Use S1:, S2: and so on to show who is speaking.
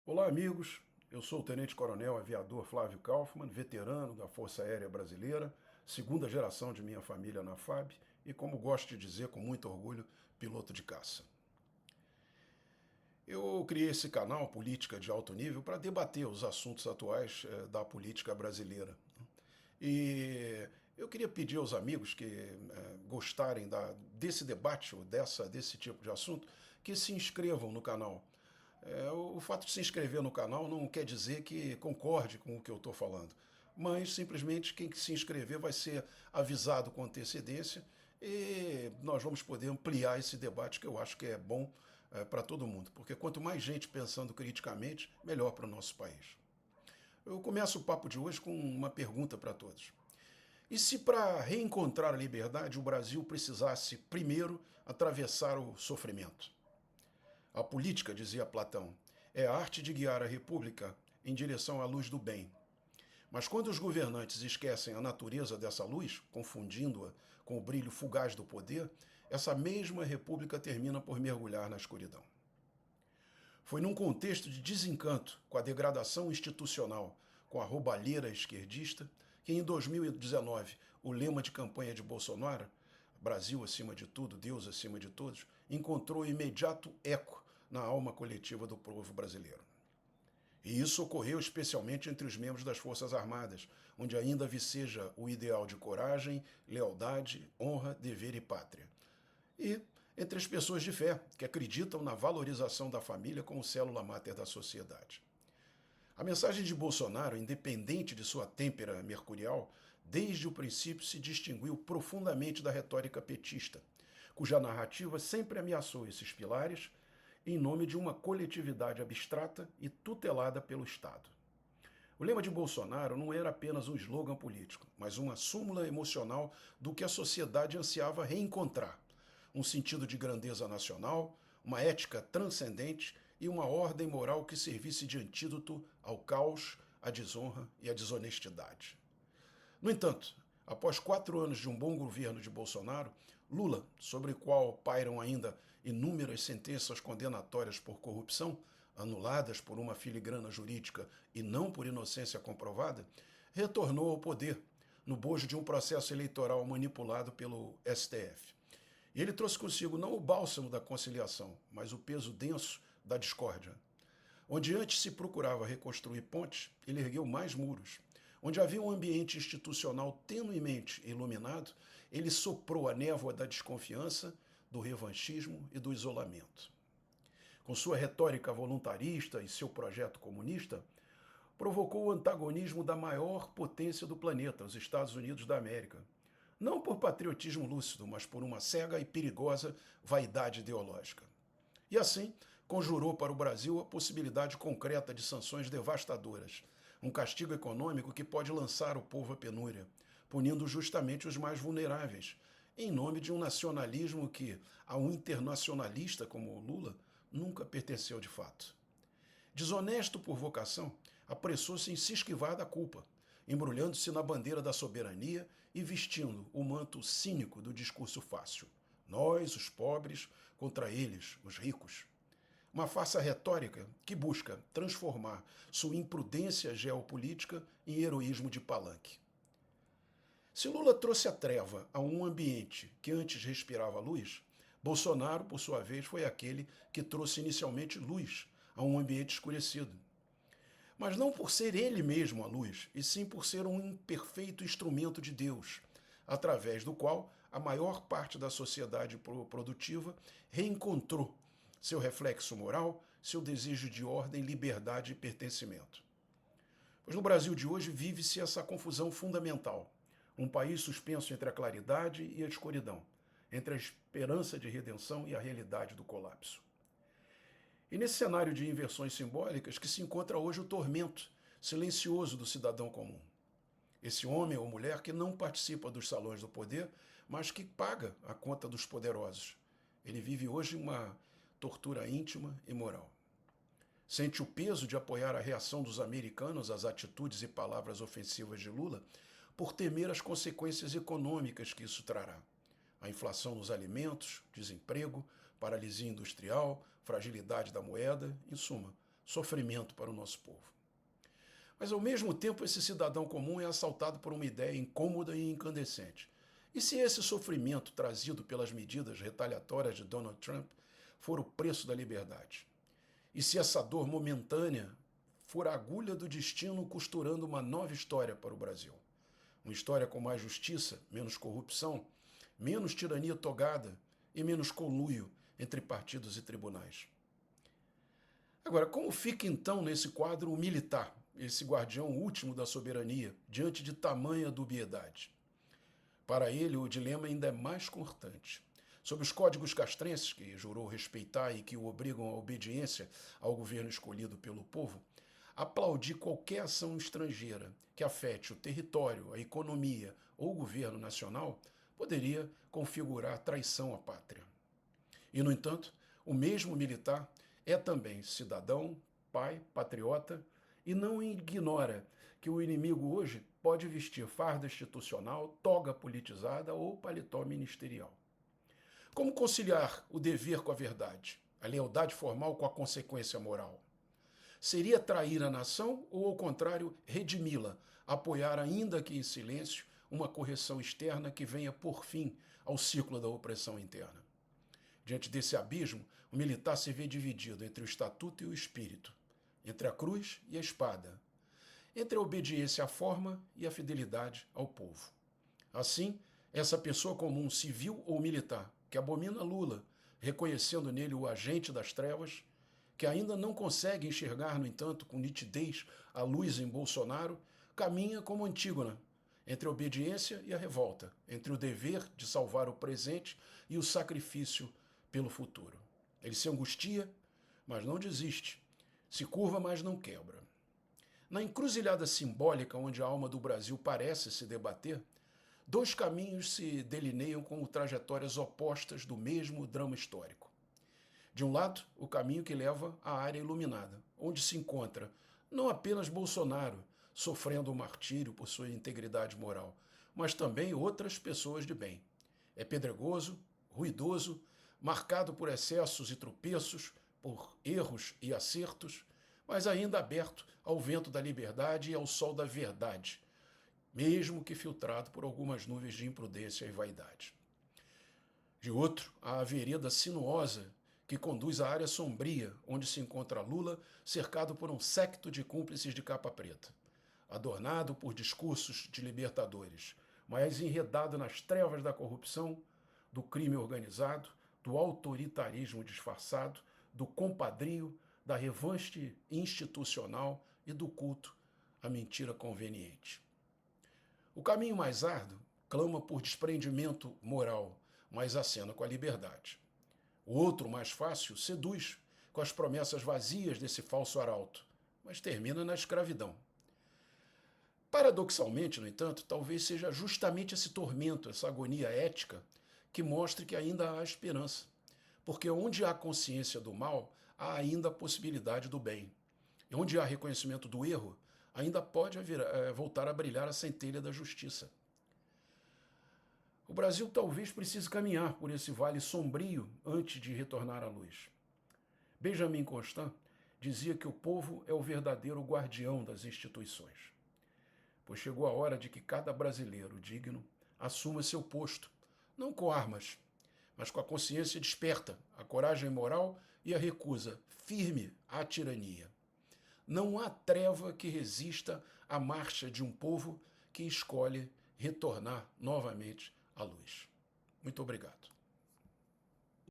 S1: Olá, amigos. Eu sou o Tenente-Coronel Aviador Flávio Kaufmann, veterano da Força Aérea Brasileira, segunda geração de minha família na FAB e, como gosto de dizer com muito orgulho, piloto de caça. Eu criei esse canal Política de Alto Nível para debater os assuntos atuais da política brasileira. E eu queria pedir aos amigos que gostarem desse debate ou desse tipo de assunto que se inscrevam no canal. O fato de se inscrever no canal não quer dizer que concorde com o que eu estou falando, mas simplesmente quem se inscrever vai ser avisado com antecedência e nós vamos poder ampliar esse debate que eu acho que é bom para todo mundo, porque quanto mais gente pensando criticamente, melhor para o nosso país. Eu começo o papo de hoje com uma pergunta para todos. E se para reencontrar a liberdade o Brasil precisasse primeiro atravessar o sofrimento? A política, dizia Platão, é a arte de guiar a república em direção à luz do bem. Mas quando os governantes esquecem a natureza dessa luz, confundindo-a com o brilho fugaz do poder, essa mesma república termina por mergulhar na escuridão. Foi num contexto de desencanto com a degradação institucional, com a roubalheira esquerdista, que em 2019 o lema de campanha de Bolsonaro, Brasil acima de tudo, Deus acima de todos, encontrou imediato eco na alma coletiva do povo brasileiro. E isso ocorreu especialmente entre os membros das Forças Armadas, onde ainda viceja o ideal de coragem, lealdade, honra, dever e pátria. E entre as pessoas de fé, que acreditam na valorização da família como célula máter da sociedade. A mensagem de Bolsonaro, independente de sua têmpera mercurial, desde o princípio se distinguiu profundamente da retórica petista, cuja narrativa sempre ameaçou esses pilares em nome de uma coletividade abstrata e tutelada pelo Estado. O lema de Bolsonaro não era apenas um slogan político, mas uma súmula emocional do que a sociedade ansiava reencontrar: um sentido de grandeza nacional, uma ética transcendente e uma ordem moral que servisse de antídoto ao caos, à desonra e à desonestidade. No entanto, após 4 anos de um bom governo de Bolsonaro, Lula, sobre o qual pairam ainda inúmeras sentenças condenatórias por corrupção, anuladas por uma filigrana jurídica e não por inocência comprovada, retornou ao poder no bojo de um processo eleitoral manipulado pelo STF. E ele trouxe consigo não o bálsamo da conciliação, mas o peso denso da discórdia. Onde antes se procurava reconstruir pontes, ele ergueu mais muros. Onde havia um ambiente institucional tenuemente iluminado, ele soprou a névoa da desconfiança, do revanchismo e do isolamento. Com sua retórica voluntarista e seu projeto comunista, provocou o antagonismo da maior potência do planeta, os Estados Unidos da América. Não por patriotismo lúcido, mas por uma cega e perigosa vaidade ideológica. E assim, conjurou para o Brasil a possibilidade concreta de sanções devastadoras, um castigo econômico que pode lançar o povo à penúria, punindo justamente os mais vulneráveis, em nome de um nacionalismo que, a um internacionalista como o Lula, nunca pertenceu de fato. Desonesto por vocação, apressou-se em se esquivar da culpa, embrulhando-se na bandeira da soberania e vestindo o manto cínico do discurso fácil. Nós, os pobres, contra eles, os ricos. Uma farsa retórica que busca transformar sua imprudência geopolítica em heroísmo de palanque. Se Lula trouxe a treva a um ambiente que antes respirava luz, Bolsonaro, por sua vez, foi aquele que trouxe inicialmente luz a um ambiente escurecido. Mas não por ser ele mesmo a luz, e sim por ser um imperfeito instrumento de Deus, através do qual a maior parte da sociedade produtiva reencontrou seu reflexo moral, seu desejo de ordem, liberdade e pertencimento. Pois no Brasil de hoje vive-se essa confusão fundamental. Um país suspenso entre a claridade e a escuridão, entre a esperança de redenção e a realidade do colapso. E nesse cenário de inversões simbólicas que se encontra hoje o tormento silencioso do cidadão comum. Esse homem ou mulher que não participa dos salões do poder, mas que paga a conta dos poderosos. Ele vive hoje uma tortura íntima e moral. Sente o peso de apoiar a reação dos americanos às atitudes e palavras ofensivas de Lula por temer as consequências econômicas que isso trará. A inflação nos alimentos, desemprego, paralisia industrial, fragilidade da moeda, em suma, sofrimento para o nosso povo. Mas, ao mesmo tempo, esse cidadão comum é assaltado por uma ideia incômoda e incandescente. E se esse sofrimento trazido pelas medidas retaliatórias de Donald Trump for o preço da liberdade? E se essa dor momentânea for a agulha do destino costurando uma nova história para o Brasil? Uma história com mais justiça, menos corrupção, menos tirania togada e menos conluio entre partidos e tribunais. Agora, como fica então nesse quadro o militar, esse guardião último da soberania, diante de tamanha dubiedade? Para ele, o dilema ainda é mais cortante. Sob os códigos castrenses, que jurou respeitar e que o obrigam à obediência ao governo escolhido pelo povo, aplaudir qualquer ação estrangeira que afete o território, a economia ou o governo nacional poderia configurar traição à pátria. E, no entanto, o mesmo militar é também cidadão, pai, patriota e não ignora que o inimigo hoje pode vestir farda institucional, toga politizada ou paletó ministerial. Como conciliar o dever com a verdade, a lealdade formal com a consequência moral? Seria trair a nação ou, ao contrário, redimi-la, apoiar, ainda que em silêncio, uma correção externa que venha por fim ao ciclo da opressão interna? Diante desse abismo, o militar se vê dividido entre o estatuto e o espírito, entre a cruz e a espada, entre a obediência à forma e a fidelidade ao povo. Assim, essa pessoa comum, civil ou militar, que abomina Lula, reconhecendo nele o agente das trevas, que ainda não consegue enxergar, no entanto, com nitidez a luz em Bolsonaro, caminha como Antígona, entre a obediência e a revolta, entre o dever de salvar o presente e o sacrifício pelo futuro. Ele se angustia, mas não desiste, se curva, mas não quebra. Na encruzilhada simbólica onde a alma do Brasil parece se debater, dois caminhos se delineiam como trajetórias opostas do mesmo drama histórico. De um lado, o caminho que leva à área iluminada, onde se encontra não apenas Bolsonaro, sofrendo o martírio por sua integridade moral, mas também outras pessoas de bem. É pedregoso, ruidoso, marcado por excessos e tropeços, por erros e acertos, mas ainda aberto ao vento da liberdade e ao sol da verdade, mesmo que filtrado por algumas nuvens de imprudência e vaidade. De outro, há a vereda sinuosa que conduz à área sombria, onde se encontra Lula, cercado por um séquito de cúmplices de capa preta, adornado por discursos de libertadores, mas enredado nas trevas da corrupção, do crime organizado, do autoritarismo disfarçado, do compadrio, da revanche institucional e do culto à mentira conveniente. O caminho mais árduo clama por desprendimento moral, mas acena com a liberdade. O outro, mais fácil, seduz com as promessas vazias desse falso arauto, mas termina na escravidão. Paradoxalmente, no entanto, talvez seja justamente esse tormento, essa agonia ética, que mostre que ainda há esperança. Porque onde há consciência do mal, há ainda a possibilidade do bem. E onde há reconhecimento do erro, ainda pode voltar a brilhar a centelha da justiça. O Brasil talvez precise caminhar por esse vale sombrio antes de retornar à luz. Benjamin Constant dizia que o povo é o verdadeiro guardião das instituições. Pois chegou a hora de que cada brasileiro digno assuma seu posto, não com armas, mas com a consciência desperta, a coragem moral e a recusa firme à tirania. Não há treva que resista à marcha de um povo que escolhe retornar novamente à luz. Muito obrigado.